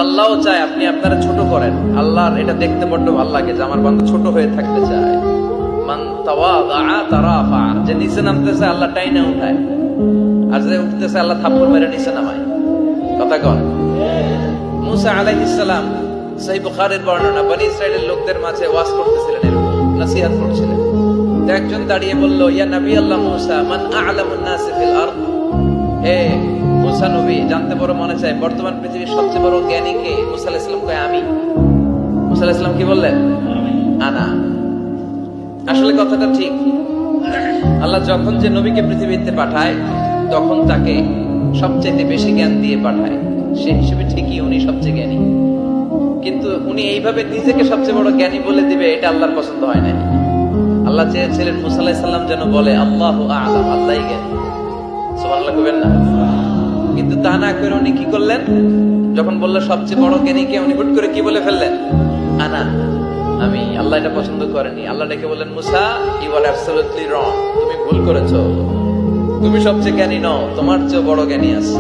আল্লাহও চায় আপনি আপনারা ছোট করেন। আল্লাহর এটা দেখতে বড্ড ভালো লাগে যে আমার বান্দা ছোট হয়ে থাকতে চায়। মান তাওয়াদা তারাফা, যে নিচে নামতেছে আল্লাহ টাইনা উঠায়, আর যে উঠতেছে আল্লাহ থাপ্পড় মেরে নিচে নামায়। কথা কন। মুসা আলাইহিস সালাম সহিহ বুখারীর বর্ণনা, বনি ইসরাইলের লোকদের মাঝে ওয়াজ করতেছিলেন, এরকম নসিহত করছিলেন। তো একজন দাঁড়িয়ে বলল, ইয়া নবী আল্লাহ মুসা, মান আ'লামুন নাসি ফিল আরদ। হে মুসা নবী, জানতে বড় মনে চায় বর্তমান পৃথিবীর সবচেয়ে বড় জ্ঞানী কে? মুসা আলাইহিস সালাম কয় আমি। মুসা আলাইহিস সালাম কি বললেন? আনা। আসলে কথাটা ঠিক। আল্লাহ যখন যে নবীকে পৃথিবীতে পাঠায় তখন তাকে সবচেয়ে বেশি জ্ঞান দিয়ে পাঠায়, সে হিসেবে ঠিকই উনি সবচেয়ে জ্ঞানী। কিন্তু উনি এইভাবে নিজেকে সবচেয়ে বড় জ্ঞানী বলে দিবে, এটা আল্লাহর পছন্দ হয় না। আল্লাহ চেয়েছিলেন মুসা আলাইহিস সালাম যেন বলে আল্লাহু আ'লাম, আল্লাহই জ্ঞানী। সুবহানাল্লাহ কইবেন না? কিন্তু তা না করে উনি কি করলেন? যখন বলল সবচেয়ে বড় জ্ঞানী কে, উনি হুট করে কি বলে ফেললেন? আনা, আমি। আল্লাহ এটা পছন্দ করেনি। আল্লাহ ডেকে বললেন, মুসা, ইউ আর অ্যাবসলিউটলি রং, তুমি ভুল করেছো। তুমি সবচেয়ে জ্ঞানী নও, তোমার চেয়ে বড় জ্ঞানী আছে।